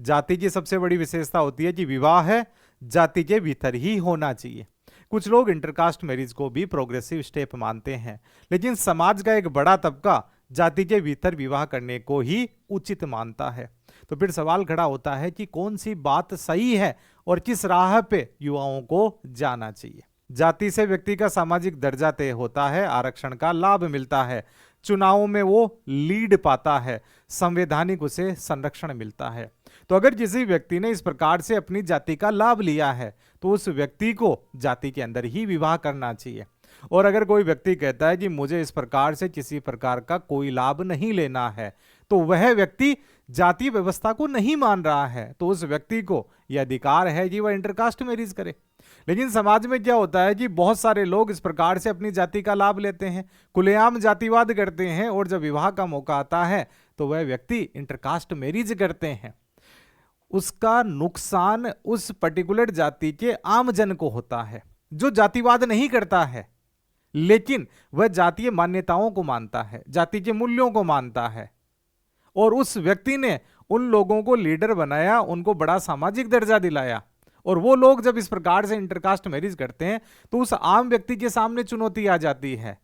जाति की सबसे बड़ी विशेषता होती है कि विवाह है जाति के भीतर ही होना चाहिए। कुछ लोग इंटरकास्ट मैरिज को भी प्रोग्रेसिव स्टेप मानते हैं, लेकिन समाज का एक बड़ा तबका जाति के भीतर विवाह करने को ही उचित मानता है। तो फिर सवाल खड़ा होता है कि कौन सी बात सही है और किस राह पे युवाओं को जाना चाहिए। जाति से व्यक्ति का सामाजिक दर्जा तय होता है, आरक्षण का लाभ मिलता है, चुनावों में वो लीड पाता है, संवैधानिक उसे संरक्षण मिलता है। तो अगर किसी व्यक्ति ने इस प्रकार से अपनी जाति का लाभ लिया है तो उस व्यक्ति को जाति के अंदर ही विवाह करना चाहिए। और अगर कोई व्यक्ति कहता है कि मुझे इस प्रकार से किसी प्रकार का कोई लाभ नहीं लेना है, तो वह व्यक्ति जाति व्यवस्था को नहीं मान रहा है, तो उस व्यक्ति को यह अधिकार है कि वह इंटरकास्ट मैरिज करे। लेकिन समाज में क्या होता है कि बहुत सारे लोग इस प्रकार से अपनी जाति का लाभ लेते हैं, खुलेआम जातिवाद करते हैं, और जब विवाह का मौका आता है तो वह व्यक्ति इंटरकास्ट मैरिज करते हैं। उसका नुकसान उस पर्टिकुलर जाति के आम जन को होता है जो जातिवाद नहीं करता है, लेकिन वह जातीय मान्यताओं को मानता है, जाति के मूल्यों को मानता है, और उस व्यक्ति ने उन लोगों को लीडर बनाया, उनको बड़ा सामाजिक दर्जा दिलाया। और वो लोग जब इस प्रकार से इंटरकास्ट मैरिज करते हैं तो उस आम व्यक्ति के सामने चुनौती आ जाती है,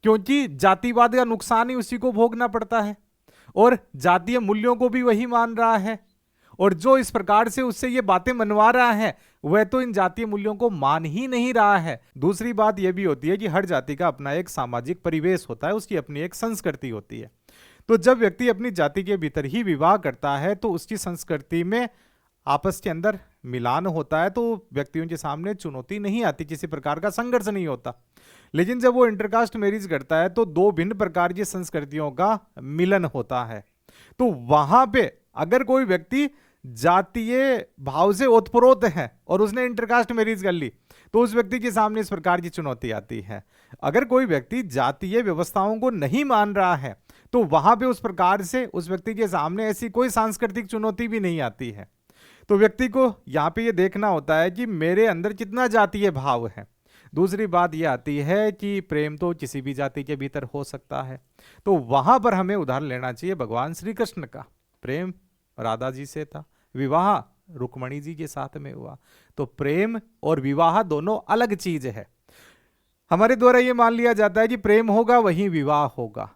क्योंकि जातिवाद का नुकसान ही उसी को भोगना पड़ता है और जातीय मूल्यों को भी वही मान रहा है, और जो इस प्रकार से उससे ये बातें मनवा रहा है वह तो इन जातीय मूल्यों को मान ही नहीं रहा है। दूसरी बात यह भी होती है कि हर जाति का अपना एक सामाजिक परिवेश होता है, उसकी अपनी एक संस्कृति होती है। तो जब व्यक्ति अपनी जाति के भीतर ही विवाह करता है तो उसकी संस्कृति में आपस के अंदर मिलान होता है, तो व्यक्तियों के सामने चुनौती नहीं आती, किसी प्रकार का संघर्ष नहीं होता। लेकिन जब वो इंटरकास्ट मैरिज करता है तो दो भिन्न प्रकार की संस्कृतियों का मिलन होता है। तो वहां पे अगर कोई व्यक्ति जातीय भाव से ओतप्रोत है और उसने इंटरकास्ट मैरिज कर ली तो उस व्यक्ति के सामने इस प्रकार की चुनौती आती है। अगर कोई व्यक्ति जातीय व्यवस्थाओं को नहीं मान रहा है तो वहां पे उस प्रकार से उस व्यक्ति के सामने ऐसी कोई सांस्कृतिक चुनौती भी नहीं आती है। तो व्यक्ति को यहाँ पे ये देखना होता है कि मेरे अंदर कितना जातीय भाव है। दूसरी बात ये आती है कि प्रेम तो किसी भी जाति के भीतर हो सकता है, तो वहां पर हमें उदाहरण लेना चाहिए भगवान श्री कृष्ण का। प्रेम राधा जी से था, विवाह रुक्मणी जी के साथ में हुआ। तो प्रेम और विवाह दोनों अलग चीज है। हमारे द्वारा ये मान लिया जाता है कि प्रेम होगा वहीं विवाह होगा,